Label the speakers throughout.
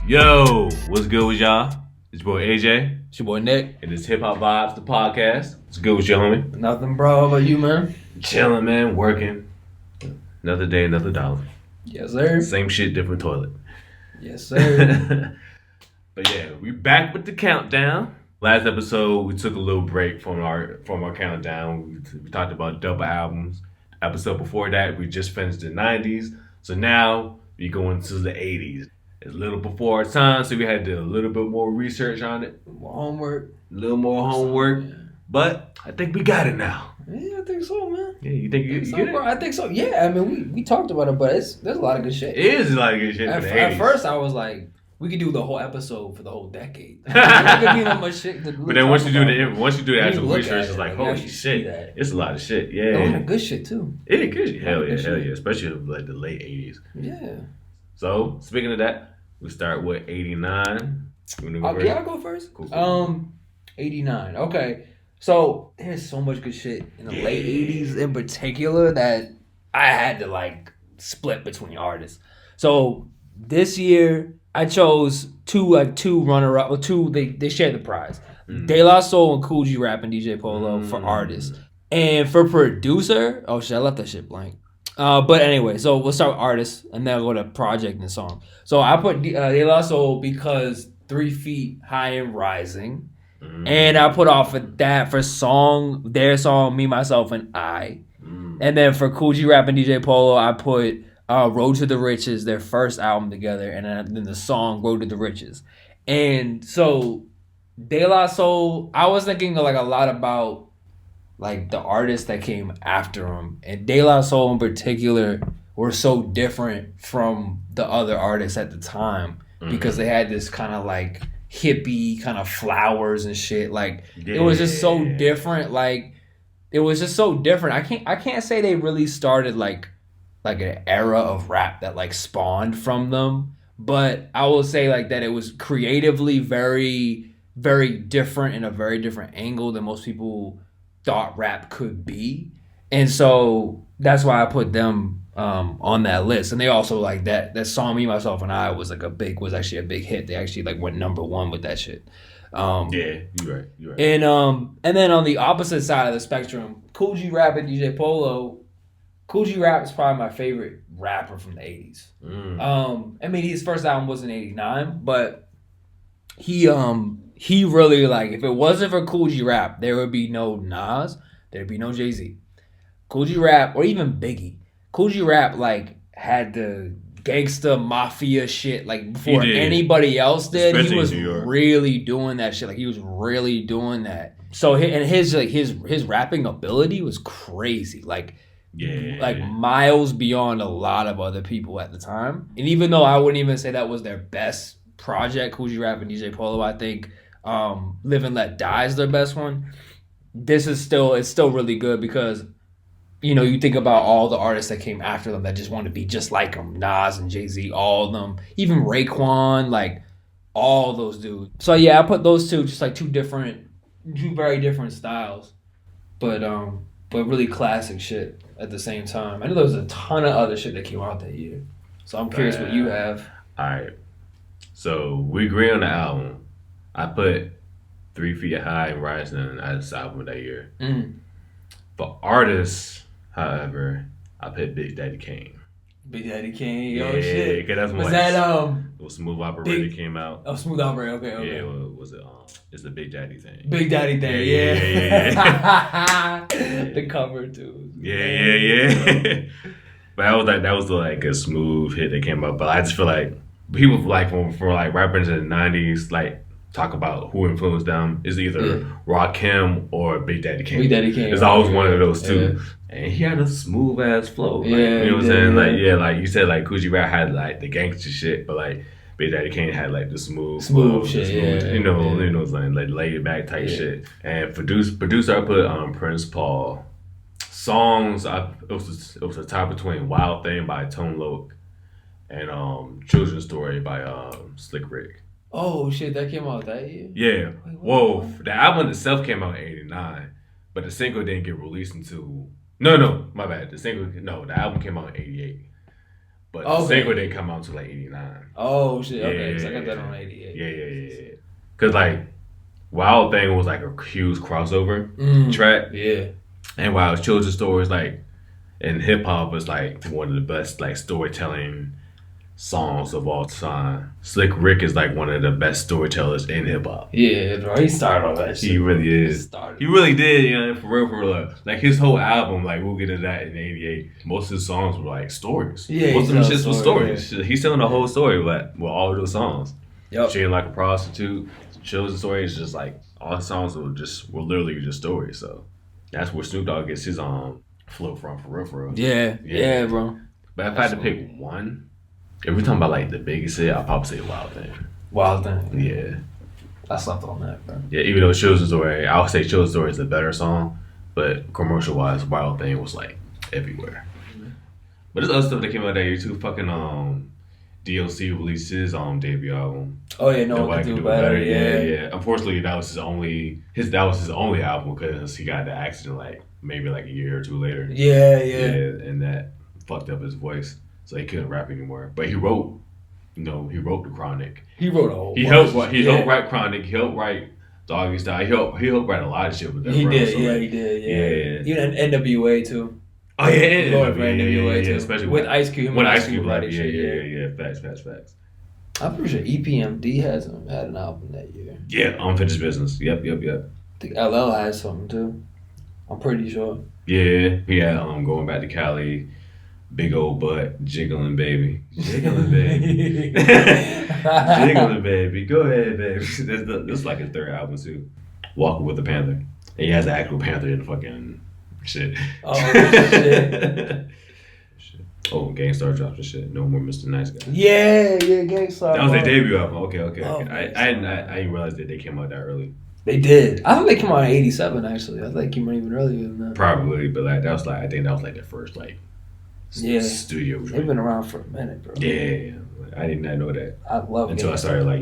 Speaker 1: Yo, what's good with y'all? It's your boy AJ.
Speaker 2: It's your boy Nick.
Speaker 1: And it's Hip Hop Vibes, the podcast. What's good with you, homie?
Speaker 2: Nothing, bro. How about you, man?
Speaker 1: Chilling, man. Working. Another day, another dollar.
Speaker 2: Yes, sir.
Speaker 1: Same shit, different toilet.
Speaker 2: Yes, sir.
Speaker 1: But yeah, we back with the countdown. Last episode, we took a little break from our countdown. We talked about double albums. Episode before that, we just finished the 90s. So now we go into the 80s. It's a little before our time, so we had to do a little bit more research on it.
Speaker 2: More homework.
Speaker 1: A little more homework. Yeah. But I think we got it now.
Speaker 2: Yeah, I think so, man.
Speaker 1: Yeah, you think you get it?
Speaker 2: Bro, I think so. Yeah, I mean, we talked about it, but there's a lot of good shit.
Speaker 1: It is a lot of good shit.
Speaker 2: At first, I was like, we could do the whole episode for the whole decade. There could be that much shit.
Speaker 1: But then once you do the actual research, it's like, holy shit, it's a lot of shit. Yeah,
Speaker 2: a lot of good shit too.
Speaker 1: It is good shit. Hell yeah, especially like the late 80s.
Speaker 2: Yeah.
Speaker 1: So speaking of that, we start with 89.
Speaker 2: Yeah, I'll go first.
Speaker 1: Cool.
Speaker 2: 89. Okay. So there's so much good shit in the late 80s in particular that I had to like split between artists. So this year I chose two runner-up, or two, they share the prize. De La Soul and Kool G Rap and DJ Polo for artists. And for producer, oh shit, I left that shit blank. But anyway, so we'll start with artists and then we'll go to project and song. So I put De La Soul because 3 Feet High and Rising. And I put off of that for their song, Me, Myself, and I. And then for Kool G Rap and DJ Polo, I put Road to the Riches, their first album together, and then the song Road to the Riches. And so De La Soul, I was thinking like a lot about like the artists that came after him. And De La Soul in particular were so different from the other artists at the time because they had this kind of like hippie kind of flowers and shit. Like it was just so different. Like it was just so different. I can't say they really started like an era of rap that like spawned from them, but I will say like that it was creatively very, very different in a very different angle than most people thought rap could be. And so that's why I put them on that list. And they also like that song Me, Myself, and I was actually a big hit. They actually like went #1 with that shit.
Speaker 1: Yeah, you're right.
Speaker 2: And then on the opposite side of the spectrum, Kool G Rap and DJ Polo. Kool G Rap is probably my favorite rapper from the 80s. I mean, his first album was in 89, but he really, like, if it wasn't for Kool G Rap, there would be no Nas, there'd be no Jay-Z. Kool G Rap, or even Biggie. Kool G Rap, like, had the gangsta mafia shit, like, before anybody else did. Especially he was really doing that shit. Like, he was really doing that. So, and his rapping ability was crazy. Like, miles beyond a lot of other people at the time. And even though I wouldn't even say that was their best project, Kool G Rap and DJ Polo, I think Live and Let Die is their best one. It's still really good because, you know, you think about all the artists that came after them that just want to be just like them. Nas and Jay-Z, all of them. Even Raekwon, like all those dudes. So yeah, I put those two, just like two very different styles. But really classic shit at the same time. I know there was a ton of other shit that came out that year. So I'm curious what you have.
Speaker 1: All right. So we agree on the album. I put 3 Feet High and Rising as the album of that year. For artists, however, I put Big Daddy Kane.
Speaker 2: Big Daddy Kane, shit.
Speaker 1: Yeah, because that's
Speaker 2: was that
Speaker 1: Smooth Operator came out.
Speaker 2: Oh, Smooth Operator, okay.
Speaker 1: Yeah, was it it's the Big Daddy thing.
Speaker 2: Big Daddy thing, yeah. The cover too.
Speaker 1: Yeah. But that was like a smooth hit that came up. But I just feel like people like from like rappers in the 90s, like talk about who influenced them is either Rakim or Big Daddy Kane.
Speaker 2: Big Daddy Kane.
Speaker 1: It's always one of those two. And he had a smooth ass flow. Like, you know what I'm saying? Like, like you said, like Kool G Rap had like the gangster shit, but like Big Daddy Kane had like the smooth shit, you know, like laid back type shit. And producer I put Prince Paul. Songs it was a tie between Wild Thing by Tone Loc and Children's Story by Slick Rick.
Speaker 2: Oh shit, that came out that year?
Speaker 1: Yeah. Whoa. The album itself came out in 89, but the single didn't get released until No, my bad. The album came out in 88. But the single didn't come out until like 89.
Speaker 2: Oh shit! Okay, so I got that on 88.
Speaker 1: Yeah. Cause like Wild Thing was like a huge crossover track.
Speaker 2: Yeah.
Speaker 1: And while Children's Stories like in hip hop was like one of the best like storytelling songs of all time. Slick Rick is like one of the best storytellers in hip hop.
Speaker 2: Yeah, bro. He started all that shit.
Speaker 1: He really is. He really did, you know, for real. Like his whole album, like we'll get into that in '88. Most of his songs were like stories.
Speaker 2: Yeah,
Speaker 1: most of them shits were stories. Yeah. He's telling the whole story with all of those songs.
Speaker 2: Yep.
Speaker 1: Treating Like a Prostitute, Children's Stories, just like all the songs were literally just stories. So that's where Snoop Dogg gets his flow from, for real.
Speaker 2: Yeah, bro.
Speaker 1: But if I had to pick one, if we're talking about like the biggest hit, I'll probably say Wild Thing.
Speaker 2: Wild Thing.
Speaker 1: Yeah.
Speaker 2: I slept on that, bro.
Speaker 1: Yeah, even though Children's Story, I would say Children's Story is a better song, but commercial wise, Wild Thing was like everywhere. But there's other stuff that came out that year too. Fucking DLC released his debut album.
Speaker 2: Oh yeah, no one can do better.
Speaker 1: Yeah. Unfortunately, that was his only album because he got in the accident like maybe like a year or two later.
Speaker 2: Yeah.
Speaker 1: And that fucked up his voice, so he couldn't rap anymore. But he wrote the Chronic.
Speaker 2: He wrote a whole.
Speaker 1: He helped write Chronic. He helped write Doggy Style. He helped write a lot of shit with that.
Speaker 2: He did. Yeah. Even NWA too.
Speaker 1: Oh yeah,
Speaker 2: NWA too.
Speaker 1: Especially
Speaker 2: with Ice Cube.
Speaker 1: When Ice Cube writing shit. Yeah. Facts.
Speaker 2: I'm pretty sure EPMD had an album that year.
Speaker 1: Yeah, Unfinished Business. Yep.
Speaker 2: I think LL has something too. I'm pretty sure.
Speaker 1: Yeah, Going Back to Cali, Big Old Butt, Jiggling Baby. Jiggling Baby. Go ahead, baby. That's like his third album too. Walking with the Panther. And he has the actual panther in the fucking shit.
Speaker 2: Oh shit.
Speaker 1: Oh, Gangstar dropped the shit. No More Mr. Nice Guy.
Speaker 2: Yeah, Gangstar.
Speaker 1: That was their debut album. Okay.
Speaker 2: Oh,
Speaker 1: I didn't realize that they came out that early.
Speaker 2: They did. I thought they came out in '87. Actually, I thought they came out even earlier than that.
Speaker 1: Probably, but like I think that was like their first like studio.
Speaker 2: They've been around for a minute, bro.
Speaker 1: Yeah, I did not know that.
Speaker 2: I love
Speaker 1: until I started like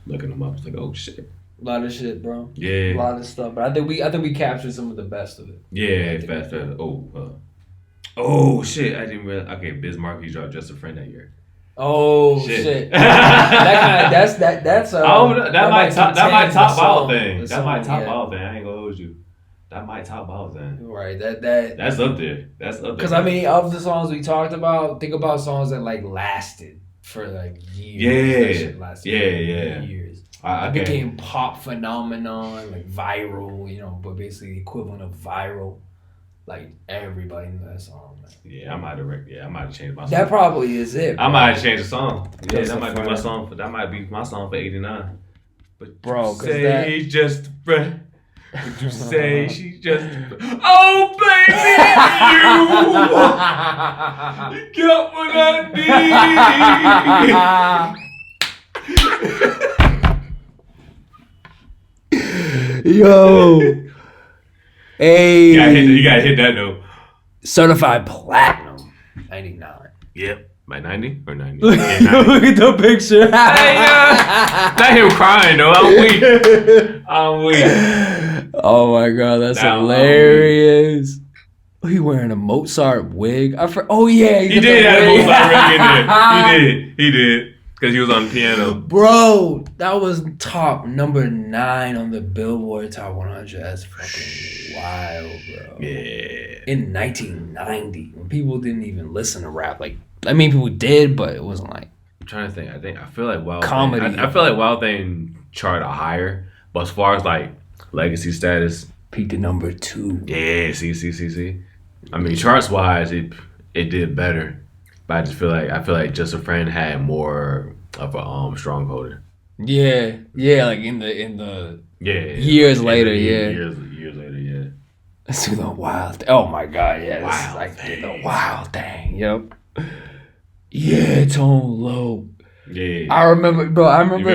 Speaker 1: looking them up. It's like, oh shit.
Speaker 2: A lot of shit, bro.
Speaker 1: Yeah.
Speaker 2: A lot of stuff, but I think we captured some of the best of it.
Speaker 1: Yeah, fast. Oh shit! I didn't realize. Okay, Biz Markie dropped Just a Friend that year.
Speaker 2: Oh shit! That's
Speaker 1: that might top Wild Thing. That might top Wild Thing. I ain't gonna hold you. That might top Wild Thing.
Speaker 2: Right.
Speaker 1: That's up there. Because
Speaker 2: I mean, of the songs we talked about, think about songs that like lasted for like years. Years. It became pop phenomenon, like viral. But basically the equivalent of viral. Like everybody knew that song. Man.
Speaker 1: Yeah, I might have changed my song.
Speaker 2: That probably is it. Bro.
Speaker 1: I might have changed the song. Yeah, that might be my song. That might be my song for '89. But
Speaker 2: bro,
Speaker 1: say just a friend. Would you say she just? Oh baby, you got what
Speaker 2: I need. Yo. Hey,
Speaker 1: you gotta hit that note.
Speaker 2: Certified platinum, 99.
Speaker 1: Yep, by 90 or 90.
Speaker 2: Look at the picture.
Speaker 1: Not him crying though. I'm weak.
Speaker 2: Oh my god, that's hilarious. He wearing a Mozart wig. Oh yeah,
Speaker 1: he did have a Mozart wig in there. He did. Because he was on the piano.
Speaker 2: Bro, that was top number 9 on the Billboard Top 100. That's fucking wild, bro.
Speaker 1: Yeah.
Speaker 2: In 1990, when people didn't even listen to rap. Like, I mean, people did, but it wasn't like...
Speaker 1: I'm trying to think. I feel like Wild
Speaker 2: comedy.
Speaker 1: I feel like Wild Thing charted higher. But as far as, like, legacy status...
Speaker 2: Peaked at number 2.
Speaker 1: Yeah, see. I mean, charts-wise, it did better. But I feel like Just a Friend had more of a stronghold.
Speaker 2: Yeah, like in the years later,
Speaker 1: Years later, yeah.
Speaker 2: Let's do the Wild. Oh my god, yeah, this
Speaker 1: Wild
Speaker 2: is like
Speaker 1: Thing.
Speaker 2: the Wild Thing. Yep. Yeah, Tone Loc.
Speaker 1: Yeah.
Speaker 2: I remember him.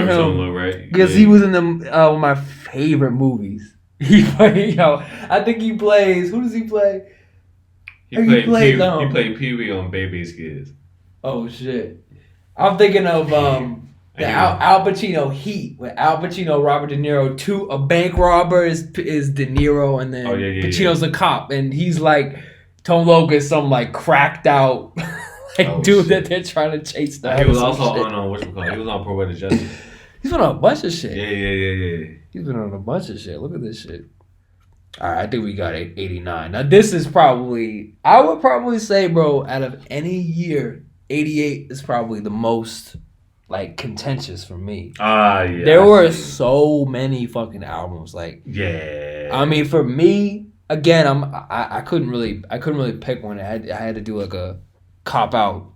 Speaker 1: Tone Loc, right?
Speaker 2: Because he was in one of my favorite movies. He played. I think he plays. Who does he play?
Speaker 1: He played Pee-wee on Baby's Kids.
Speaker 2: Oh shit! I'm thinking of the Al Pacino Heat with Al Pacino, Robert De Niro. A bank robber is De Niro, and then Pacino's a cop, and he's like Tone Loc is some like cracked out dude that they're trying to chase down.
Speaker 1: He was also on whatchamacallit. He was on Poetic Justice.
Speaker 2: He's been on a bunch of shit.
Speaker 1: Yeah.
Speaker 2: He's been on a bunch of shit. Look at this shit. All right, I think we got 89. Now, this is probably, I would probably say, bro, out of any year, 88 is probably the most, like, contentious for me.
Speaker 1: Yeah.
Speaker 2: There were so many fucking albums. Like,
Speaker 1: yeah.
Speaker 2: I mean, for me, again, I couldn't really pick one. I had to do like a cop out,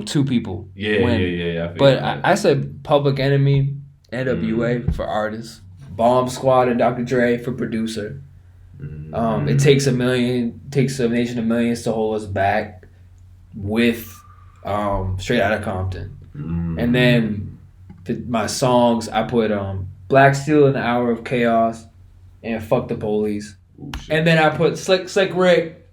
Speaker 2: two people.
Speaker 1: Yeah.
Speaker 2: But I said Public Enemy, NWA for artists, Bomb Squad and Dr. Dre for producer. It takes a nation of millions to hold us back with Straight Outta Compton. And then my songs, I put Black Steel and the Hour of Chaos and Fuck the Police.
Speaker 1: Ooh,
Speaker 2: and then I put Slick Rick.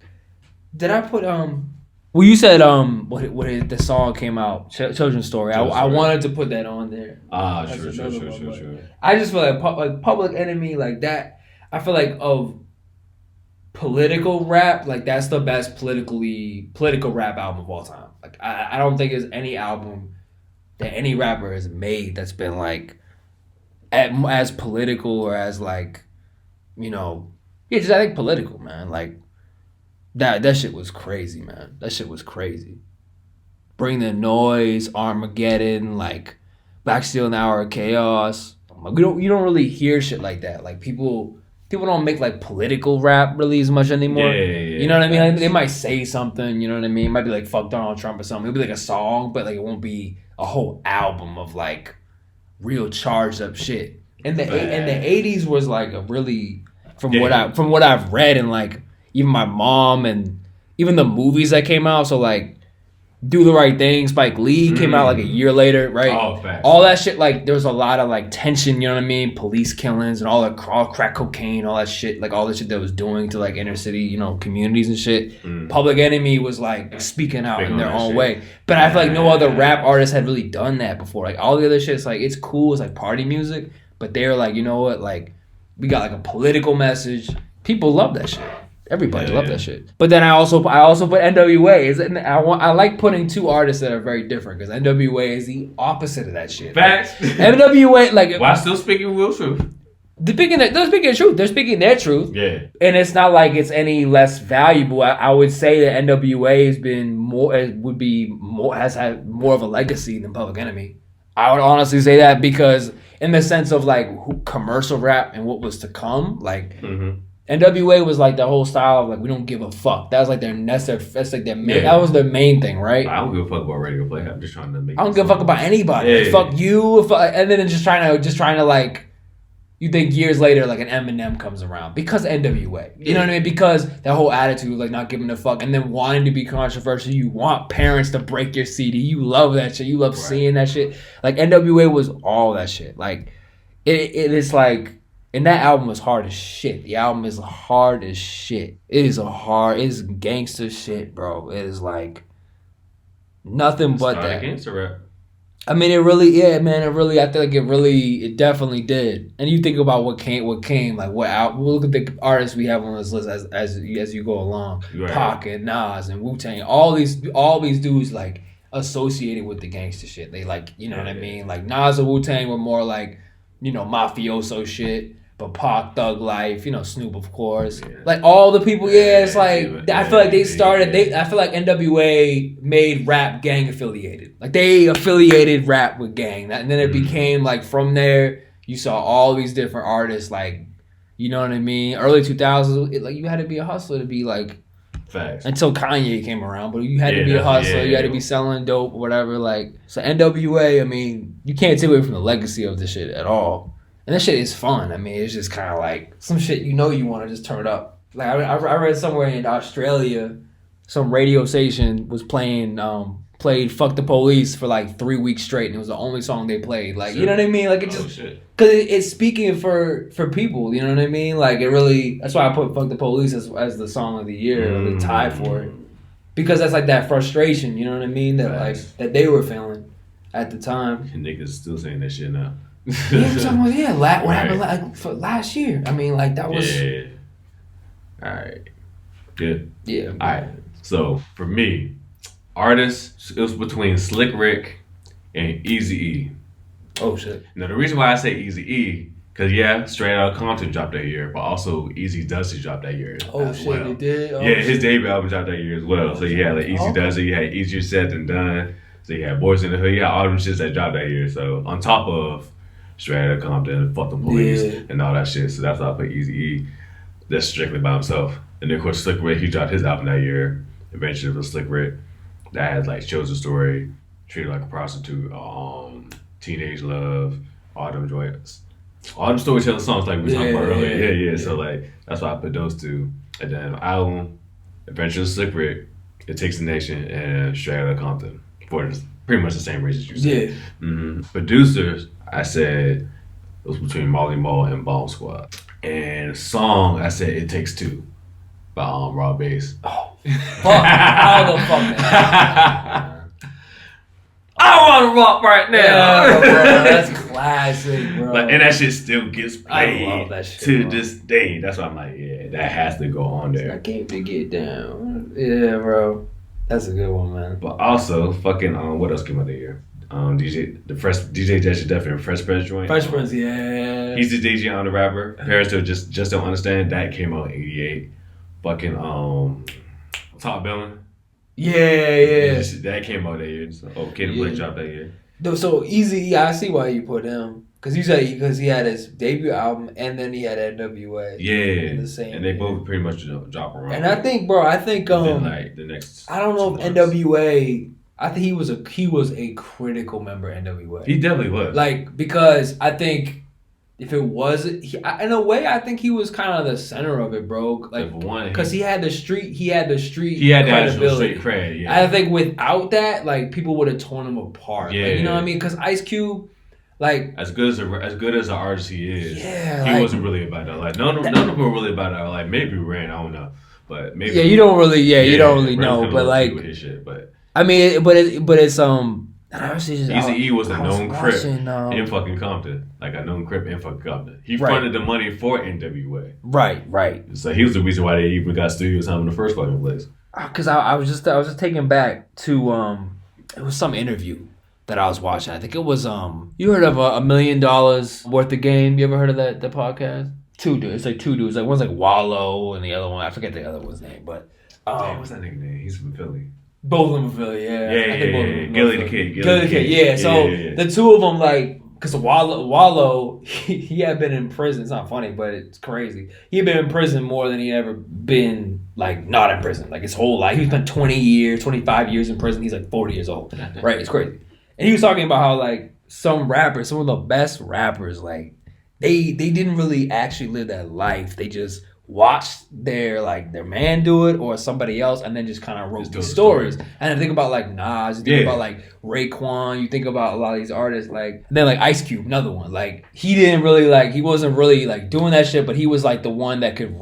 Speaker 2: Did I put well, you said what the song came out, Children's Story. I wanted to put that on there.
Speaker 1: Sure.
Speaker 2: I just feel like Public Enemy, like that. I feel like of political rap, like that's the best political rap album of all time. Like I don't think there's any album that any rapper has made that's been like as political or as like, just I think political, man. Like that shit was crazy, man. That shit was crazy. Bring the Noise, Armageddon, like Black Steel and Hour of Chaos. You don't really hear shit like that. Like people don't make like political rap really as much anymore.
Speaker 1: Yeah.
Speaker 2: You know what I mean? Like, they might say something, you know what I mean? It might be like fuck Donald Trump or something. It'll be like a song, but like it won't be a whole album of like real charged up shit. And the 80s was like a really from what I've read and like even my mom and even the movies that came out, so like Do the Right Thing, Spike Lee came out like a year later, right?
Speaker 1: Oh, facts.
Speaker 2: All that shit, like there was a lot of like tension, you know what I mean? Police killings and all the crack cocaine, all that shit, like all the shit that was doing to like inner city, communities and shit. Public Enemy was like speaking out in their own way. But I feel like no other rap artist had really done that before. Like all the other shit's like, it's cool, it's like party music, but they're like, you know what, like we got like a political message. People love that shit. Everybody loved that shit. But then I also put NWA. I like putting two artists that are very different because NWA is the opposite of that shit.
Speaker 1: Facts.
Speaker 2: Like, NWA, like,
Speaker 1: while still speaking real truth.
Speaker 2: They're speaking the truth. They're speaking their truth.
Speaker 1: Yeah.
Speaker 2: And it's not like it's any less valuable. I would say that NWA has had more of a legacy than Public Enemy. I would honestly say that because in the sense of like commercial rap and what was to come, like. NWA was like the whole style of like we don't give a fuck. That was like their that was their main thing, right?
Speaker 1: I don't give a fuck about radio play. I'm just trying to make.
Speaker 2: I don't give a fuck about anybody. Yeah. Fuck you, and then just trying to like. You think years later like an Eminem comes around because NWA. You know what I mean? Because that whole attitude like not giving a fuck and then wanting to be controversial. You want parents to break your CD. You love that shit. You love seeing that shit. Like NWA was all that shit. Like it is like. And that album is hard as shit. The album is hard as shit. It is gangster shit, bro. It is like nothing but that.
Speaker 1: Gangster rap.
Speaker 2: I mean, it really, I feel like it definitely did. And you think about what came, like look at the artists we have on this list as you go along. Right. Pac and Nas and Wu-Tang, all these dudes like associated with the gangster shit. They like, you know what I mean? Like Nas and Wu-Tang were more like, mafioso shit. But Pac, Thug Life, Snoop, of course. Yeah. Like all the people, it's like I feel like they started. I feel like NWA made rap gang affiliated. Like they affiliated rap with gang, and then it became like from there. You saw all these different artists, like you know what I mean. Early 2000s, like you had to be a hustler to be like.
Speaker 1: Facts.
Speaker 2: Until Kanye came around, but you had to be a hustler. You had to be selling dope or whatever. Like so, NWA. I mean, you can't take away from the legacy of this shit at all. And that shit is fun. I mean, it's just kind of like some shit you want to just turn up. Like I read somewhere in Australia, some radio station was played "Fuck the Police" for like 3 weeks straight, and it was the only song they played. Like you know what I mean? Like it just because it's speaking for people. You know what I mean? Like it really. That's why I put "Fuck the Police" as the song of the year, or the tie for it, because that's like that frustration. You know what I mean? That like that they were feeling at the time.
Speaker 1: And niggas still saying that shit now.
Speaker 2: What happened like for last year? I mean, like that was.
Speaker 1: Yeah. All right. Good.
Speaker 2: Yeah.
Speaker 1: All right. So for me, Artists, it was between Slick Rick and Eazy-E.
Speaker 2: Oh shit!
Speaker 1: Now the reason why I say Eazy-E, because yeah, Straight Outta Compton dropped that year, but also Easy Dusty dropped that year.
Speaker 2: Oh shit,
Speaker 1: well.
Speaker 2: It did. Oh,
Speaker 1: yeah, his debut album dropped that year as well. So you had like Easy Dusty, you had Easier Said Than Done. So you had Boys in the Hood, you had all them shits that dropped that year. So on top of Straight Outta Compton, Fuck the Police, and all that shit. So that's why I put Eazy-E. That's strictly by himself. And then of course Slick Rick, he dropped his album that year. Eventually with Slick Rick, that had like Chosen Story, Treated Like a Prostitute, Teenage Love, all them joints. All them storytelling songs like we talked about earlier. Yeah. So like that's why I put those two. And then album, Adventure of Slick Rick, It Takes a Nation, and Straight Outta Compton. For pretty much the same reasons you said. Yeah. Producers, I said it was between Marley Marl and Bomb Squad. And song, I said It Takes Two by Raw Bass.
Speaker 2: Oh, fuck! How the fuck?
Speaker 1: I want to rock right now.
Speaker 2: Yeah, bro, that's classic, bro.
Speaker 1: Like, and that shit still gets played
Speaker 2: I love that shit,
Speaker 1: to
Speaker 2: bro.
Speaker 1: this day. That's why I'm like, yeah, that has to go on there.
Speaker 2: I came to get down. Yeah, bro. That's a good one, man.
Speaker 1: But also, fucking, what else came out that year? DJ Dash Def and Fresh Prince joint.
Speaker 2: Fresh Prince, yeah.
Speaker 1: He's the DJ on the rapper. Parents just don't understand. That came out in '88. Fucking Top Billin'.
Speaker 2: Yeah.
Speaker 1: That came out that year. So, Kid Blake dropped that year.
Speaker 2: So Eazy-E, I see why you put him. Because you said because he had his debut album and then he had NWA.
Speaker 1: Yeah.
Speaker 2: The same
Speaker 1: and they both pretty much drop around.
Speaker 2: And I think, bro, like the next. I don't know if NWA. I think he was a critical member of NWA.
Speaker 1: He definitely was.
Speaker 2: Like, because I think if it was, in a way, I think he was kind of the center of it, bro. Like, because he had the street
Speaker 1: the actual street cred. Yeah.
Speaker 2: I think without that, like, people would have torn him apart.
Speaker 1: Yeah.
Speaker 2: Like, you know what I mean? Because Ice Cube, like,
Speaker 1: as good as an artist he is,
Speaker 2: yeah,
Speaker 1: he wasn't really about that. Like, none of them were really about that. Like, maybe Ren, I don't know, but maybe.
Speaker 2: Yeah, you don't really know, but like,
Speaker 1: with his shit, but.
Speaker 2: I mean, but it's
Speaker 1: Eazy-E was a known Crip in fucking Compton, like a known Crip in fucking Compton. He fronted the money for NWA.
Speaker 2: Right.
Speaker 1: So he was the reason why they even got studio time in the first fucking place.
Speaker 2: Because I was just taken back to it was some interview that I was watching. I think it was you heard of $1 million worth of game? You ever heard of the podcast? Two dudes. It's like two dudes. Like one's like Wallow and the other one I forget the other one's name, but
Speaker 1: what's that nigga name? He's from Philly.
Speaker 2: Both of them are Philly, yeah.
Speaker 1: Yeah. Gilly the Kid.
Speaker 2: Yeah. So the two of them, like, because Wallow, he had been in prison. It's not funny, but it's crazy. He had been in prison more than he ever been, like, not in prison. Like, his whole life. He spent 25 years in prison. He's, like, 40 years old. Right? It's crazy. And he was talking about how, like, some of the best rappers, like, they didn't really actually live that life. They just watched their man do it or somebody else and then just kind of wrote these stories. And I think about like Nas, you think about like Raekwon, you think about a lot of these artists, like, and then like Ice Cube, another one. Like he wasn't really like doing that shit, but he was like the one that could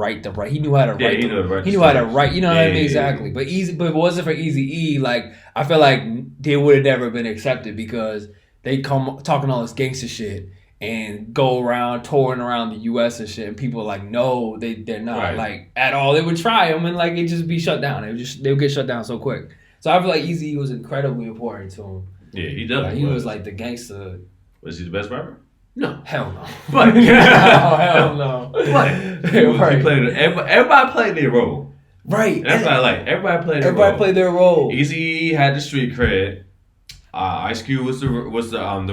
Speaker 2: he knew how to write. He knew how to write, you know what I mean? Exactly. But if it wasn't for Eazy-E, like I feel like they would have never been accepted because they come talking all this gangster shit and go around touring around the U.S. and shit, and people are like, no, they're not like at all. They would try them and like it'd just be shut down. They would get shut down so quick. So I feel like Eazy was incredibly important to him.
Speaker 1: Yeah, he definitely
Speaker 2: was like the gangster.
Speaker 1: Was he the best rapper? No,
Speaker 2: hell no.
Speaker 1: But
Speaker 2: hell no.
Speaker 1: But he played. Everybody played their role.
Speaker 2: Right.
Speaker 1: That's what I like. Everybody played their role. Eazy had the street cred. Ice Cube was the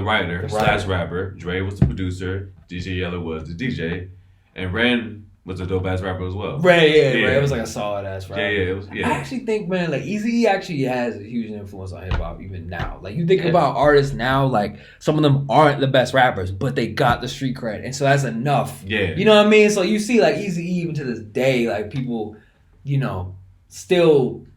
Speaker 1: writer / rapper. Dre was the producer. DJ Yella was the DJ, and Ren was a dope ass rapper as well.
Speaker 2: Ren, Ren was like a solid ass rapper.
Speaker 1: Yeah.
Speaker 2: I actually think, man, like Eazy actually has a huge influence on hip hop even now. Like you think about artists now, like some of them aren't the best rappers, but they got the street cred, and so that's enough.
Speaker 1: Yeah,
Speaker 2: you know what I mean. So you see, like Eazy even to this day, like people, still.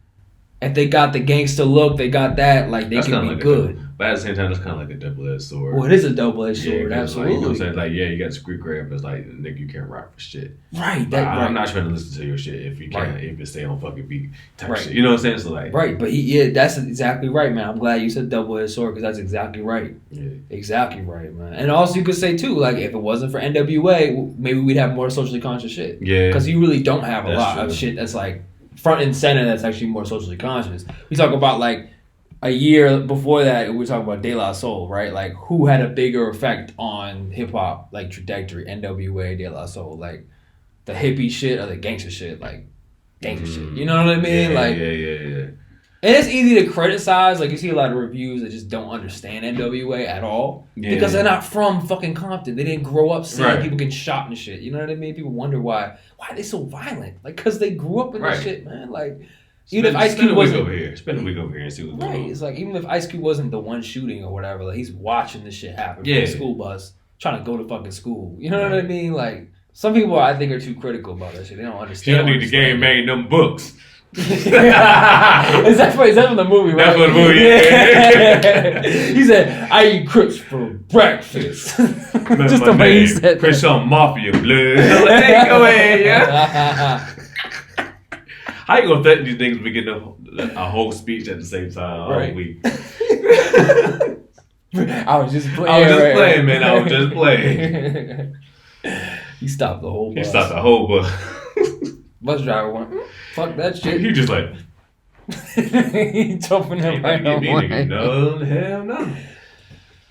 Speaker 2: If they got the gangster look, they got that, like, they can be like good.
Speaker 1: But at the same time, it's kind of like a double-edged sword.
Speaker 2: Well, it is a double-edged sword, absolutely.
Speaker 1: Like, you know what I'm saying? Like, yeah, you got street cred, but it's like, nigga, you can't rap for shit.
Speaker 2: Right.
Speaker 1: I'm not trying to listen to your shit if you can't, if you stay on fucking beat type shit. You know what I'm saying? So, like.
Speaker 2: Right, but that's exactly right, man. I'm glad you said double-edged sword, because that's exactly right. Yeah. Exactly right, man. And also, you could say, too, like, if it wasn't for NWA, maybe we'd have more socially conscious shit.
Speaker 1: Yeah.
Speaker 2: Because you really don't have a lot of shit that's, like, front and center that's actually more socially conscious. We talk about like a year before that, we were talking about De La Soul, right? Like who had a bigger effect on hip hop like trajectory? NWA, De La Soul, like the hippie shit or the gangster shit, like gangster shit. You know what I mean?
Speaker 1: Yeah.
Speaker 2: And it's easy to criticize. Like you see a lot of reviews that just don't understand NWA at all because they're not from fucking Compton. They didn't grow up seeing people get shot and shit. You know what I mean? People wonder why are they so violent? Like because they grew up in this shit, man. Like even if Ice Cube wasn't
Speaker 1: over here, spend a week over here and see what's going on.
Speaker 2: It's like even if Ice Cube wasn't the one shooting or whatever, like he's watching this shit happen from the school bus, trying to go to fucking school. You know what I mean? Like some people I think are too critical about that shit. They don't understand.
Speaker 1: You don't need the game made them books.
Speaker 2: Is that from the movie, right?
Speaker 1: That's what the movie is.
Speaker 2: He said, I eat Crips for breakfast. Just the way he said that.
Speaker 1: Chris on Mafia blood. Hey, go ahead, yeah. How you gonna think these niggas be getting a whole speech at the same time all week?
Speaker 2: I was just playing.
Speaker 1: Man. I was just playing.
Speaker 2: He stopped the whole bus.
Speaker 1: He stopped the whole bus.
Speaker 2: Bus driver went, fuck that shit.
Speaker 1: He just like...
Speaker 2: he jumping him right on one.
Speaker 1: No, hell no.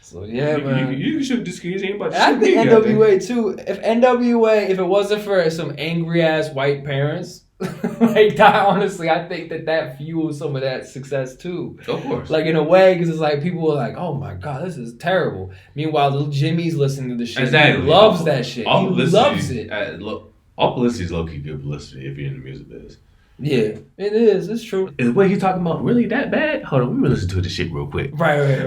Speaker 2: So yeah, man.
Speaker 1: You can shoot this kid. Ain't about to
Speaker 2: I think NWA too. If it wasn't for some angry ass white parents, like that, honestly, I think that fuels some of that success too.
Speaker 1: Of course.
Speaker 2: Like in a way, because it's like people are like, "Oh my god, this is terrible." Meanwhile, little Jimmy's listening to the shit.
Speaker 1: Exactly.
Speaker 2: He loves that shit. He loves it.
Speaker 1: All publicity is low-key good publicity if you're in the music business.
Speaker 2: Yeah, it is. It's true.
Speaker 1: Is what he's talking about really that bad? Hold on, let me listen to this shit real quick.
Speaker 2: Right.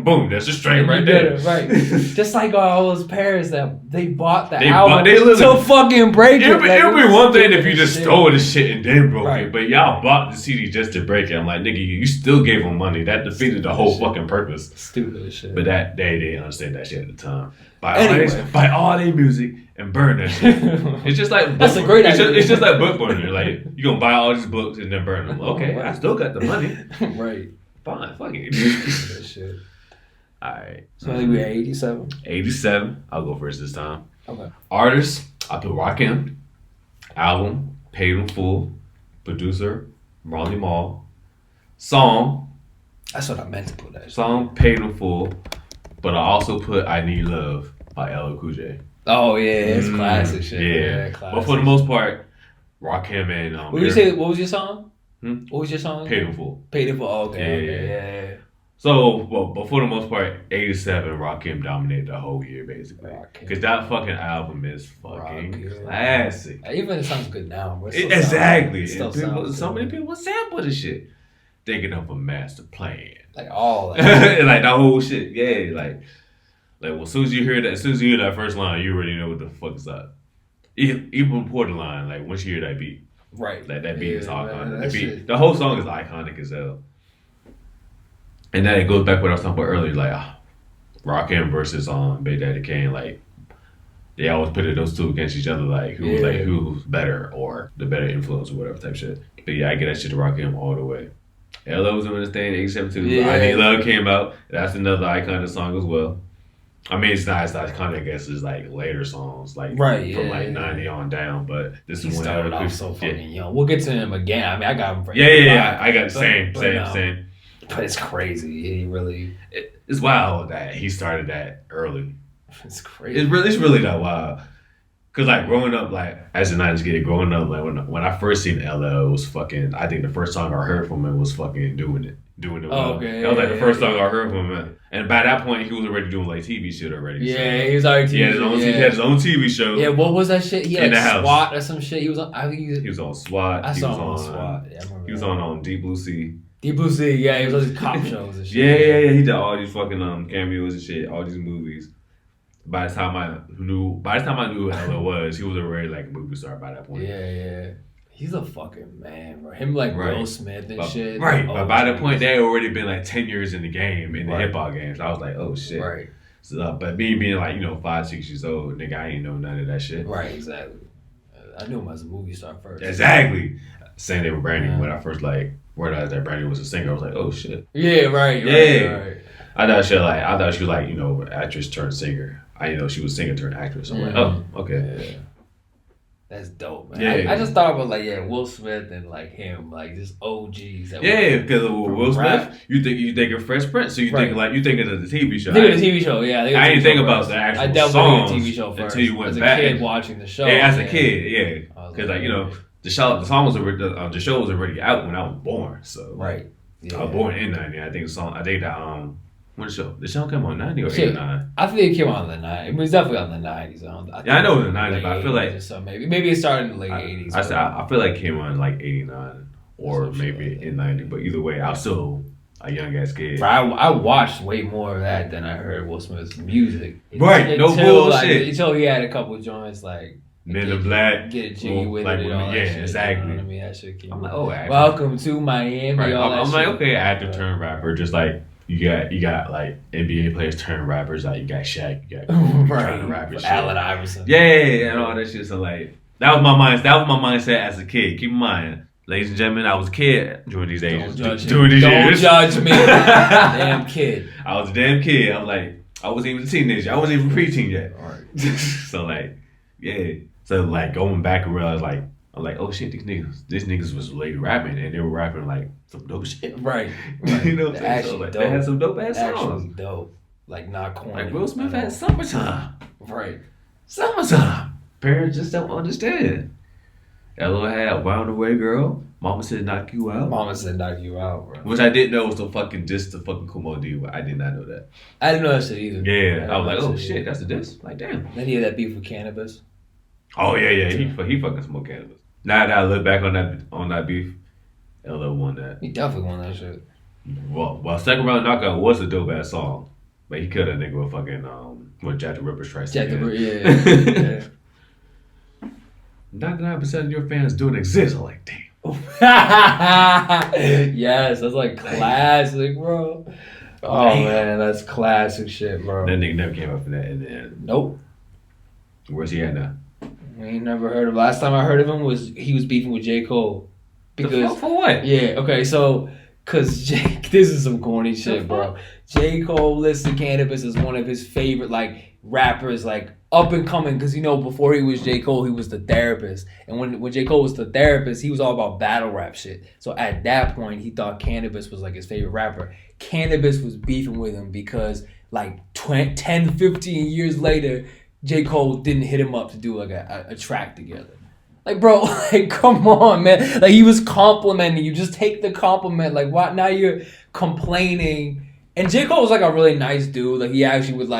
Speaker 1: Boom, that's a straight right there.
Speaker 2: Right. Just like all those parents that they bought the album to fucking break it.
Speaker 1: It'd be one thing if you just stole the shit and then broke it, but y'all bought the CD just to break it. I'm like, nigga, you still gave them money. That defeated the whole fucking purpose.
Speaker 2: Stupid as shit.
Speaker 1: But they didn't understand that shit at the time. Buy all their music and burn that shit. It's just like
Speaker 2: that's a great idea.
Speaker 1: It's just like book burning. Like you gonna buy all these books and then burn them. Okay, right. I still got the money.
Speaker 2: Right.
Speaker 1: Fine. Fuck it.
Speaker 2: That shit.
Speaker 1: All right.
Speaker 2: So I think we at 87.
Speaker 1: 87. I'll go first this time.
Speaker 2: Okay.
Speaker 1: Artist. I put Rakim. Album. Paid in Full. Producer. Marley Marl. Song.
Speaker 2: That's what I meant to put. That
Speaker 1: song. Paid in Full. But I also put I Need Love by LL Cool J.
Speaker 2: Oh, yeah. It's classic shit.
Speaker 1: Yeah. Classic. But for the most part, Rakim and...
Speaker 2: What was your song? What was your song?
Speaker 1: Paid in Full.
Speaker 2: Paid in Full. Oh, okay. Yeah.
Speaker 1: So, but for the most part, 87, Rakim dominated the whole year, basically. Because that fucking album is fucking classic.
Speaker 2: Even it sounds good now.
Speaker 1: Exactly. So many people sample this shit. Thinking of a master plan.
Speaker 2: Like all that.
Speaker 1: Like the whole shit. Yeah, like well, as soon as you hear that first line, you already know what the fuck is up. Even before the line, like once you hear that beat.
Speaker 2: Right.
Speaker 1: Like that beat is iconic. The whole song is iconic as hell. And then it goes back to what I was talking about earlier, like Rakim versus Big Daddy Kane, like they always put those two against each other, like who's better or the better influence or whatever type shit. But yeah, I get that shit to Rakim all the way. LL was doing this thing in 87 too. Yeah. I Need Love came out. That's another iconic song as well. I mean, it's not as iconic, I guess, as like later songs, like from like 90 on down. But this is when
Speaker 2: started off so fucking young. We'll get to him again. I mean, I got him.
Speaker 1: I got same.
Speaker 2: But it's crazy. He really.
Speaker 1: It's wild that he started that early.
Speaker 2: It's crazy.
Speaker 1: It's really that wild. Cause like growing up, like as a 90s kid, growing up, like when I first seen LL, it was fucking. I think the first song I heard from him was fucking Doing It Well.
Speaker 2: Okay.
Speaker 1: That was like the first song I heard from him, and by that point he was already doing like TV shit already.
Speaker 2: Yeah,
Speaker 1: so.
Speaker 2: he was already.
Speaker 1: He had his own TV show.
Speaker 2: Yeah, what was that shit? He had
Speaker 1: in the house.
Speaker 2: SWAT or some shit. He was on. I think
Speaker 1: he was on SWAT.
Speaker 2: I saw him on SWAT. Yeah, I remember.
Speaker 1: He was on Deep Blue Sea.
Speaker 2: Deep Blue Sea, yeah, he was on these cop shows and shit.
Speaker 1: Yeah. He did all these fucking cameos and shit, all these movies. By the time I knew who LL was, he was already like a movie star by that point.
Speaker 2: Yeah. He's a fucking man, bro. Him like Will Smith and shit.
Speaker 1: Right, but by that point, they had already been like 10 years in the game, in the hip hop game. So I was like, oh shit.
Speaker 2: Right.
Speaker 1: So, but me being like, 5, 6 years old, nigga, I ain't know none of that shit.
Speaker 2: Right, exactly. I knew him as a movie star first.
Speaker 1: Exactly. Same thing with Brandy. When I first realized that Brandy was a singer, I was like, oh shit.
Speaker 2: Yeah, right.
Speaker 1: I thought she was like, actress turned singer. I didn't know she was singer turned actress. I'm like, oh, okay.
Speaker 2: Yeah. That's dope, man. Yeah. I just thought about Will Smith and him, just OGs.
Speaker 1: Because of Will Smith, you think of Fresh Prince, so you think of the TV show.
Speaker 2: Think of the TV show, yeah.
Speaker 1: I didn't think about the actual songs
Speaker 2: think of the TV show first.
Speaker 1: Until you went back.
Speaker 2: As a kid watching the show.
Speaker 1: Yeah, as a kid, yeah. Because the song was the show was already out when I was born. So
Speaker 2: right.
Speaker 1: Yeah. I was born in 90. I think that when the show came on 90 or 89?
Speaker 2: I think it came out in the 90s. It was definitely on the 90s.
Speaker 1: I know it was the 90s, but I feel like
Speaker 2: so maybe it started in the late 80s.
Speaker 1: I feel like it came on in 89 or maybe in 90. But either way, I was still a young ass kid.
Speaker 2: I watched way more of that than I heard Will Smith's music.
Speaker 1: Right, no bullshit.
Speaker 2: Until he had a couple of joints
Speaker 1: Men in Black,
Speaker 2: get it jiggy with it, and all that shit.
Speaker 1: Exactly.
Speaker 2: You know what I mean, that shit came.
Speaker 1: I'm like,
Speaker 2: welcome to Miami.
Speaker 1: Right.
Speaker 2: All
Speaker 1: I'm like,
Speaker 2: shit.
Speaker 1: okay, actor turned rapper, just like you got NBA players turned rappers, like you got Shaq, you got trying to rap and shit.
Speaker 2: Allen Iverson.
Speaker 1: Yeah, and all that shit. So that was my mindset as a kid. Keep in mind, ladies and gentlemen, I was a kid during these ages.
Speaker 2: Don't judge me. Damn kid.
Speaker 1: I was a damn kid. I was like, I wasn't even a teenager. I wasn't even preteen yet.
Speaker 2: All right.
Speaker 1: So yeah. So going back and realize I'm like, oh shit, these niggas was late rapping and they were rapping some dope shit.
Speaker 2: Right.
Speaker 1: You know what I'm saying? They had some dope ass songs.
Speaker 2: Actually dope. Not corny.
Speaker 1: Will Smith had Summertime.
Speaker 2: Right.
Speaker 1: Summertime. Parents just don't understand. Ella had Wound Away Girl. Mama Said Knock You Out.
Speaker 2: Mama Said Knock You Out, bro.
Speaker 1: Which I didn't know was the fucking Kumo D. I did not know that.
Speaker 2: I didn't know that shit either.
Speaker 1: Yeah. I was like, oh shit, that's a diss? Damn.
Speaker 2: Then he had that beef with Cannabis.
Speaker 1: Oh yeah. He fucking smoked cannabis. Now that I look back on that beef, LL won that.
Speaker 2: He definitely won that shit.
Speaker 1: Well, Second Round Knockout was a dope ass song, but he killed that nigga with fucking Jack the Ripper's Strikes.
Speaker 2: Jack the Ripper, yeah.
Speaker 1: 99% of your fans don't exist. I'm like, damn.
Speaker 2: Yes, that's classic, bro. Oh man, that's classic shit, bro.
Speaker 1: That nigga never came up from that in the end.
Speaker 2: Nope.
Speaker 1: Where's he at now?
Speaker 2: We ain't never heard of him. Last time I heard of him was he was beefing with J. Cole.
Speaker 1: Because for what?
Speaker 2: Yeah, okay, so this is some corny shit, bro. J. Cole listed Cannabis as one of his favorite rappers, up and coming, because before he was J. Cole, he was The Therapist. And when J. Cole was The Therapist, he was all about battle rap shit. So at that point, he thought Cannabis was his favorite rapper. Cannabis was beefing with him because 10, 15 years later, J. Cole didn't hit him up to do a track together. Bro, come on, man. He was complimenting you. Just take the compliment. Why now you're complaining? And J. Cole was a really nice dude. He actually was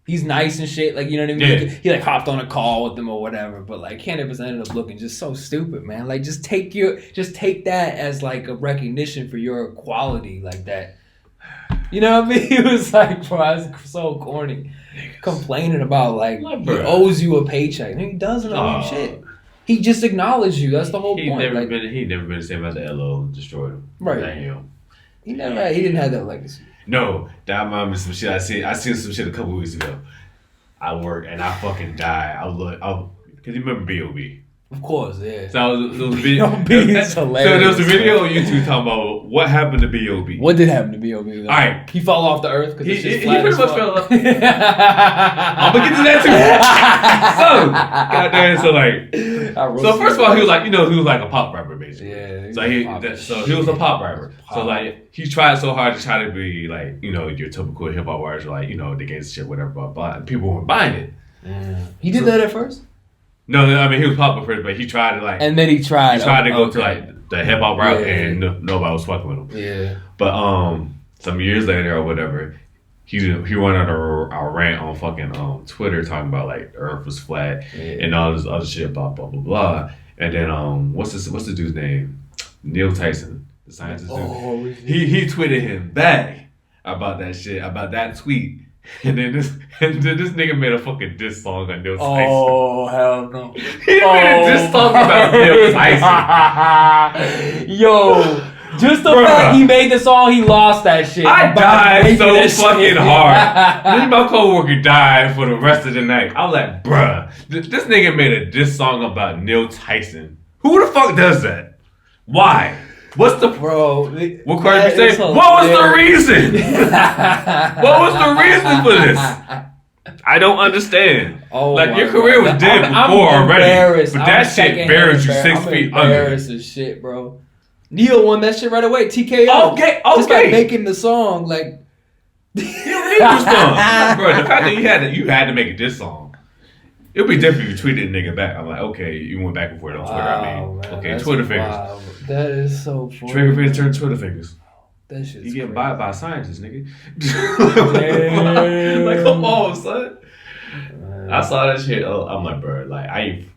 Speaker 2: he's nice and shit. You know what I mean?
Speaker 1: Yeah.
Speaker 2: He hopped on a call with them or whatever. But Cannabis ended up looking just so stupid, man. Just take that as a recognition for your quality that. You know what I mean? He was bro, that's so corny. Complaining about he owes you a paycheck. And he doesn't owe you shit. He just acknowledged you. That's the whole point.
Speaker 1: He never been the same as the LO destroyed him.
Speaker 2: Right. He didn't have that legacy.
Speaker 1: No, that reminds me of some shit. I seen some shit a couple weeks ago. I worked and I fucking died. Cause you remember B.O.B.
Speaker 2: Of course, yeah.
Speaker 1: So there was a video.
Speaker 2: B.O.B. is hilarious. So
Speaker 1: there was a video on YouTube talking about what happened to B.O.B.
Speaker 2: What did happen to B.O.B.
Speaker 1: All right,
Speaker 2: he fell off the earth because
Speaker 1: he pretty much fell off. I'm gonna get to that too. So first of all, he was a pop rapper basically.
Speaker 2: Yeah.
Speaker 1: So he was a pop rapper. So he tried so hard to try to be your typical hip hop artist, the gangsta shit, whatever, blah blah. And people weren't buying it.
Speaker 2: He did that at first.
Speaker 1: No, I mean he was popular first, but he tried to
Speaker 2: and then he tried.
Speaker 1: He tried to go to the hip hop route, and nobody was fucking with him.
Speaker 2: Yeah.
Speaker 1: But some years later or whatever, he went on a rant on fucking Twitter talking about the Earth was flat and all this other shit, blah blah blah blah. And then what's the dude's name? Neil Tyson, the scientist dude. He tweeted him back about that shit, about that tweet. And then this nigga made a fucking diss song on Neil Tyson.
Speaker 2: Oh, hell no.
Speaker 1: He made a diss song about Neil Tyson.
Speaker 2: Yo, just the fact he made the song, he lost that shit.
Speaker 1: I died so fucking hard. This my coworker died for the rest of the night. I was like, bruh, this nigga made a diss song about Neil Tyson. Who the fuck does that? Why? What's the what Cardi B say? What was the reason? What was the reason for this? I don't understand.
Speaker 2: Oh,
Speaker 1: like your career was dead before already, but that shit buried you 6 feet under.
Speaker 2: Embarrassed as shit, bro. Neil won that shit right away. TKO.
Speaker 1: Okay.
Speaker 2: Just by making the song, like.
Speaker 1: You don't need this song, bro. The fact that you had to make it this song. It would be different if you tweeted a nigga back. I'm like, okay, you went back and forth on Twitter. Man, okay, Twitter
Speaker 2: wild.
Speaker 1: fingers.
Speaker 2: That is so funny.
Speaker 1: Trigger fingers turn Twitter fingers.
Speaker 2: That shit's
Speaker 1: you get bought by scientists, nigga.
Speaker 2: Damn.
Speaker 1: Like, come on, son. I saw that shit. I'm like, bro, like I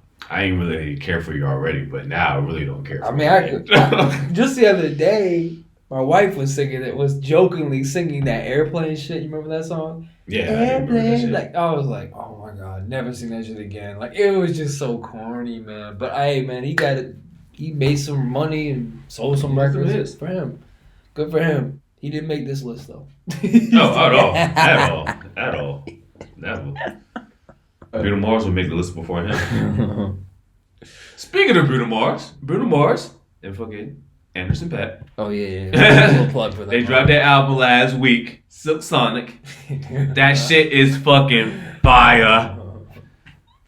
Speaker 1: ain't really care for you already, but now I really don't care. For
Speaker 2: I just the other day, my wife was singing it. Was jokingly singing that airplane shit. You remember that song?
Speaker 1: Yeah,
Speaker 2: airplane. Like I was like, oh my god, never sing that shit again. Like it was just so corny, man. But hey, man, he got it. He made some money and sold some records. For him. Good for him. He didn't make this list though.
Speaker 1: No, at all. Never. Bruno Mars would make the list before him. Speaking of Bruno Mars and fucking Anderson .Paak.
Speaker 2: Oh yeah. A little plug for that.
Speaker 1: They dropped that album last week, Silk Sonic. That shit is fucking fire.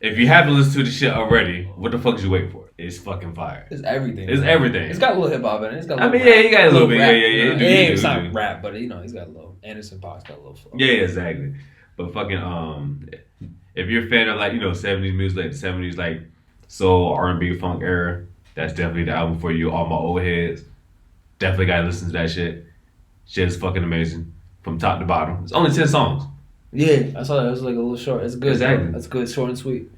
Speaker 1: If you haven't listened to the shit already, what the fuck is you waiting for? It's fucking fire.
Speaker 2: It's everything.
Speaker 1: It's everything.
Speaker 2: It's got a little hip hop in it. It's got.
Speaker 1: He got a little bit.
Speaker 2: Rap,
Speaker 1: Yeah.
Speaker 2: It's not rap, but he's got a little. Anderson .Paak's got a little flow.
Speaker 1: Yeah, exactly. But fucking if you're a fan of like 70s music, like the 70s like soul, R&B, funk era, that's definitely the album for you. All my old heads, definitely gotta listen to that shit. Shit is fucking amazing from top to bottom. It's only 10 songs.
Speaker 2: Yeah, I saw that. It was like a little short. It's good.
Speaker 1: Exactly.
Speaker 2: That's good, short and sweet.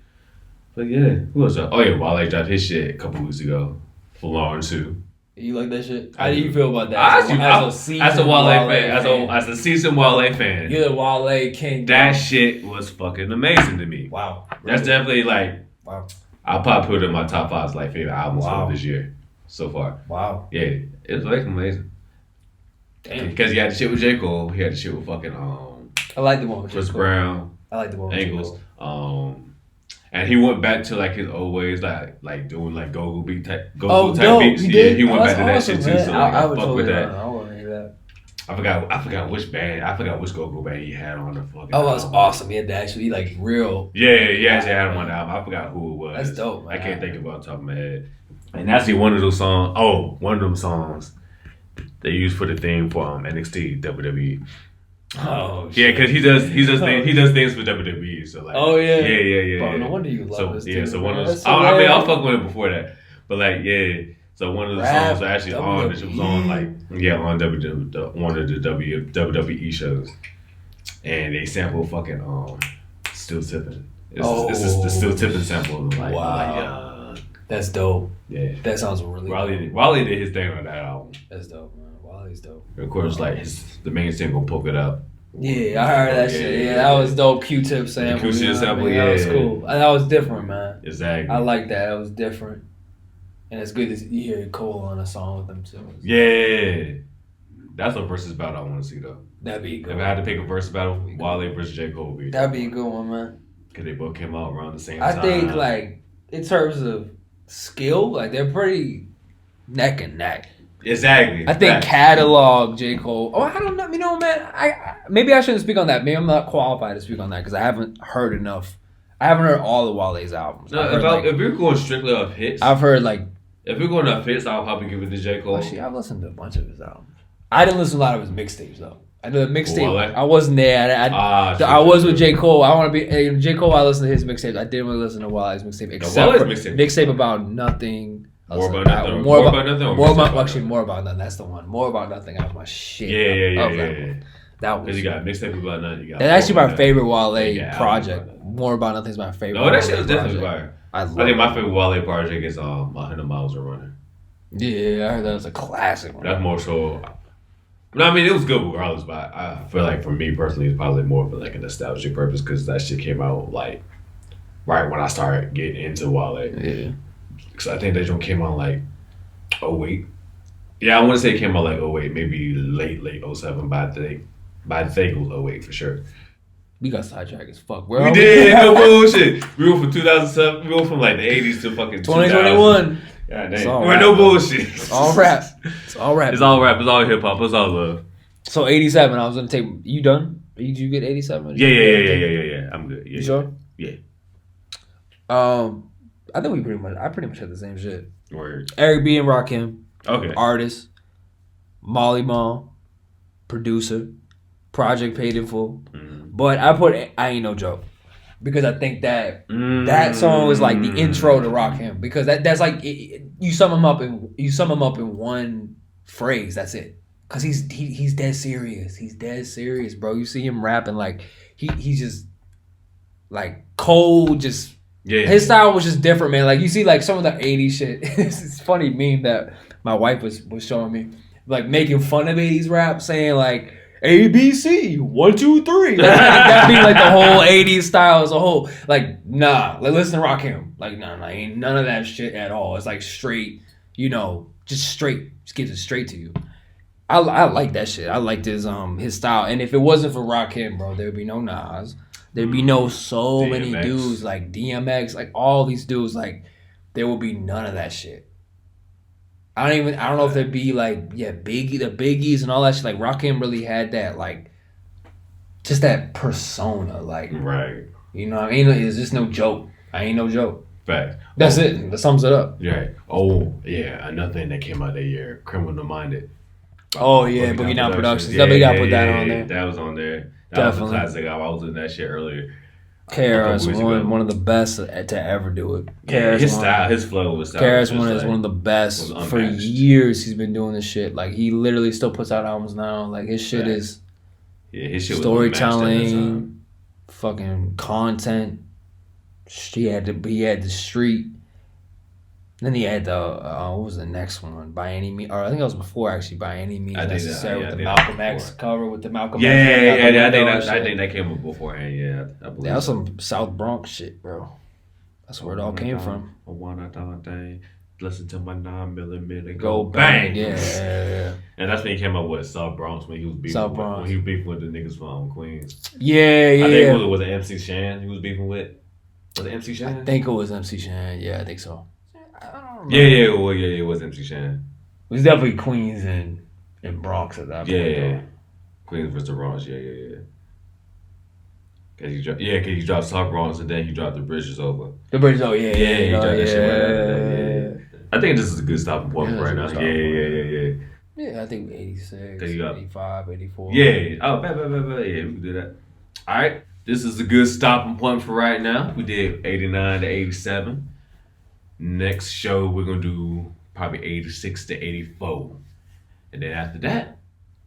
Speaker 1: But yeah, who else? Oh yeah, Wale dropped his shit a couple weeks ago. Forlorn too.
Speaker 2: You like that shit? How do you feel about that?
Speaker 1: As a Wale fan, as a seasoned Wale fan,
Speaker 2: you're the Wale king.
Speaker 1: That shit was fucking amazing to me.
Speaker 2: Wow,
Speaker 1: really? That's definitely like.
Speaker 2: Wow.
Speaker 1: I'll probably put it in my top 5 like favorite albums of this year so far.
Speaker 2: Wow.
Speaker 1: Yeah, it's like amazing.
Speaker 2: Damn.
Speaker 1: Because he had the shit with J. Cole. He had the shit with fucking
Speaker 2: I like the one with
Speaker 1: Chris Brown.
Speaker 2: I like the one with
Speaker 1: Angles. And he went back to like his old ways, like doing like go-go beat type beats.
Speaker 2: He did?
Speaker 1: He went back to that shit too. So like, I fuck with that.
Speaker 2: I want to hear that.
Speaker 1: I forgot which band. I forgot which go-go band he had on the fucking.
Speaker 2: Oh, that's awesome. He had to actually like real.
Speaker 1: Yeah, he actually had him on the album. I forgot who it was.
Speaker 2: That's dope. Man.
Speaker 1: I can't think of it off the top of my head. And actually, one of those songs. Oh, one of them songs they used for the theme for NXT WWE.
Speaker 2: Oh
Speaker 1: yeah, because he does things for WWE. So like, yeah.
Speaker 2: Bro, no wonder you love this.
Speaker 1: Yeah, so one of those. I mean, I'll fuck with it before that, but like, yeah. So one of the songs was actually on. It was on like on one of the WWE shows, and they sampled fucking Still Tipping. This is the Still Tipping sample. Like,
Speaker 2: wow, that's dope.
Speaker 1: Yeah,
Speaker 2: that sounds really.
Speaker 1: Wale did his thing on that album.
Speaker 2: That's dope, man. Wale's dope.
Speaker 1: Of course, like the main single, "Poke It Up."
Speaker 2: Yeah, I heard that shit. Yeah, that was dope. Q-Tip sample.
Speaker 1: Q-Tip sample, yeah,
Speaker 2: that was cool. And that was different, man.
Speaker 1: Exactly.
Speaker 2: I like that. That was different. And it's good to hear Cole on a song with them too.
Speaker 1: Yeah, that's a versus battle I want to see though.
Speaker 2: That'd be good.
Speaker 1: If I had to pick a versus battle, Wale versus J. Cole would be.
Speaker 2: That'd be a good one, man.
Speaker 1: Because they both came out around the same time.
Speaker 2: I think like in terms of skill, like they're pretty neck and neck.
Speaker 1: Exactly.
Speaker 2: I think catalog J. Cole. Oh, I don't know. You know, man. Maybe I shouldn't speak on that. Maybe I'm not qualified to speak on that because I haven't heard enough. I haven't heard all of Wale's albums.
Speaker 1: No, if you're going strictly off hits,
Speaker 2: I've heard like.
Speaker 1: If we're going off hits, I'll probably give it to J. Cole.
Speaker 2: Actually, I've listened to a bunch of his albums. I didn't listen to a lot of his mixtapes though. I know the mixtape. I wasn't there. I was with J. Cole. I want to be J. Cole. I listened to his mixtapes. I didn't really listen to Wale's mixtape except for mixtape about nothing.
Speaker 1: More about nothing. More
Speaker 2: about nothing. That's the one. More about nothing. That was my shit.
Speaker 1: Yeah.
Speaker 2: That was.
Speaker 1: Because you got mixtape about nothing.
Speaker 2: That's actually my favorite Wale project. More about nothing is my favorite.
Speaker 1: No, that shit was definitely fire.
Speaker 2: I
Speaker 1: think my favorite Wale project is 100 Miles of Running.
Speaker 2: Yeah, I heard that was a classic one.
Speaker 1: That's more so. No, I mean it was good regardless, but I feel like for me personally, it's probably more for like a nostalgic purpose because that shit came out like right when I started getting into Wale.
Speaker 2: Yeah.
Speaker 1: Because I think that joint came out like 08. Yeah, I want to say it came out like 08, maybe late 07, but I think it was 08 for sure.
Speaker 2: We got sidetracked as fuck.
Speaker 1: We did, no bullshit. We went from 2007, we went from like the 80s to fucking
Speaker 2: 2021.
Speaker 1: God damn. We're no bullshit.
Speaker 2: It's all rap. It's all rap.
Speaker 1: It's all rap. It's all hip hop. It's all love.
Speaker 2: So 87, I was gonna take. You done? Did you get 87?
Speaker 1: Yeah. I'm good. Yeah.
Speaker 2: You sure?
Speaker 1: Yeah.
Speaker 2: I think I pretty much had the same shit.
Speaker 1: Word.
Speaker 2: Eric B and Rakim.
Speaker 1: Okay.
Speaker 2: Artist. Molly Mall. Producer. Project Paid in Full. But I put I Ain't No Joke. Because I think that that song was like the intro to Rakim. Because that's like you sum him up in one phrase. That's it. Cause he's dead serious. He's dead serious, bro. You see him rapping like he's just like cold. Just his style was just different, man. Like you see like some of the '80s shit. It's funny meme that my wife was showing me, like making fun of '80s rap, saying like ABC 1 2 3. Like, that be like the whole '80s style as a whole. Like nah, like listen to Rakim. Like nah, ain't none of that shit at all. It's like straight, just straight. Just gives it straight to you. I like that shit. I liked his style. And if it wasn't for Rakim, bro, there'd be no Nas. There'd be no many dudes like DMX, like all these dudes. Like there would be none of that shit. I don't know if there'd be like the Biggies and all that shit. Like Rakim really had that like just that persona. Like
Speaker 1: right.
Speaker 2: You know what I mean? It's just no joke. I ain't no joke.
Speaker 1: Fact.
Speaker 2: That's it. That sums it up.
Speaker 1: Right. Oh yeah, another thing that came out that year, Criminal Minded.
Speaker 2: Oh yeah, Boogie Down Productions. Definitely got to put that on there.
Speaker 1: That was on there. That was a classic. I was in that shit earlier.
Speaker 2: KRS one of the best to ever do it.
Speaker 1: Yeah, his style, his flow was.
Speaker 2: KRS One is one of the best for years. He's been doing this shit. Like he literally still puts out albums now. Like his shit is.
Speaker 1: Yeah, his shit
Speaker 2: storytelling, fucking content. He had the street. Then he had the what was the next one? By Any Means, or I think it was before actually. By Any Means Necessary with the Malcolm X cover with the Malcolm X.
Speaker 1: I think that came up beforehand. Yeah, I believe
Speaker 2: that was some South Bronx shit, bro. That's where it all came from.
Speaker 1: I wanna thing. Listen to my 9mm
Speaker 2: go bang. Yeah.
Speaker 1: And that's when he came up with South Bronx when he was beefing with the niggas from Queens.
Speaker 2: Yeah.
Speaker 1: I think it was an MC Shan he was beefing with. Was it MC Shan?
Speaker 2: I think it was MC Shan. Yeah, I think so.
Speaker 1: Yeah, it was MC Shan.
Speaker 2: It was definitely Queens and Bronx at that point.
Speaker 1: Yeah. Queens versus Bronx, yeah. Cause he dropped South Bronx and then he dropped The Bridges Over.
Speaker 2: The Bridges Over,
Speaker 1: he dropped that shit right after. I think this is a good stopping point right now. Yeah.
Speaker 2: Yeah, I think 86, 85, 84.
Speaker 1: Yeah. Oh, bad. Yeah, we can do that. All right. This is a good stopping point for right now. We did 89 to 87. Next show, we're going to do probably 86 to 84. And then after that,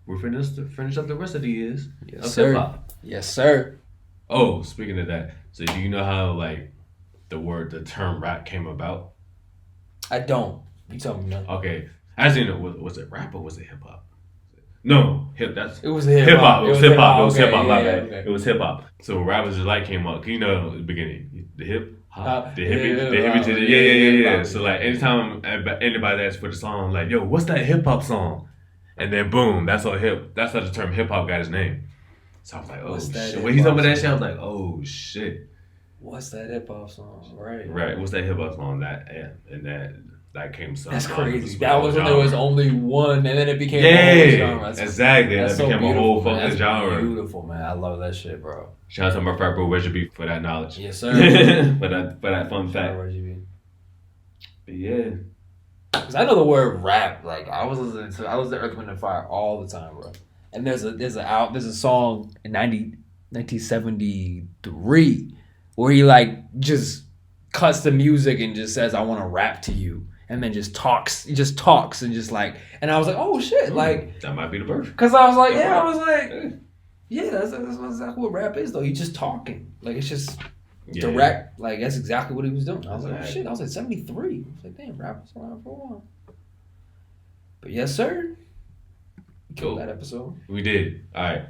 Speaker 1: we're finish up the rest of the years of hip-hop.
Speaker 2: Yes, sir.
Speaker 1: Oh, speaking of that, so do you know how, like, the term rap came about?
Speaker 2: I don't. You tell me now.
Speaker 1: Okay. I just didn't know, was it rap or was it hip-hop? No,
Speaker 2: it was hip-hop.
Speaker 1: It was hip-hop. It was hip-hop, my bad. Okay. It was hip-hop. So when Rappers Delight came up, you know, at the beginning, the hip-hop, the hippie to the, yeah. So, like, anytime anybody asks for the song, like, yo, what's that hip-hop song? And then, boom, that's how the term hip-hop got its name. So I was like, oh, shit. When he told me that shit, I was like, oh, shit.
Speaker 2: What's that hip-hop song?
Speaker 1: Right. What's that hip-hop song? That came some.
Speaker 2: That's crazy. That was when there was only one, and then it became
Speaker 1: a whole genre. Exactly. That became a whole fucking genre.
Speaker 2: Beautiful, man. I love that shit, bro.
Speaker 1: Shout out to my frat bro Reggie B for that knowledge.
Speaker 2: Yes, sir.
Speaker 1: for that fun fact. Reggie B. But yeah.
Speaker 2: Cause I know the word rap. Like I was listening to Earth, Wind and Fire all the time, bro. And there's a song in 1973 where he like just cuts the music and just says, "I want to rap to you." And then just talks and just like, and I was like, oh shit, like
Speaker 1: that might be the verse.
Speaker 2: Cause I was like, that's exactly what rap is though. He's just talking, like it's just direct, like that's exactly what he was doing. I was like, oh shit, I was like 73. I was like, damn, rap was around for a while. But yes, sir. Killed that episode.
Speaker 1: We did. All right.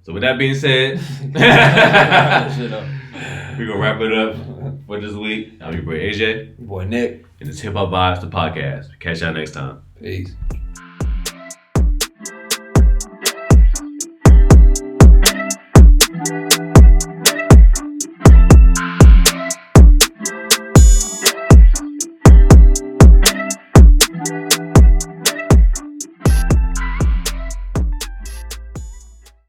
Speaker 1: So with that being said, we're gonna wrap it up for this week. I'm your boy AJ.
Speaker 2: Your boy Nick.
Speaker 1: And it's Hip Hop Vibes, the podcast. Catch y'all next time.
Speaker 2: Peace.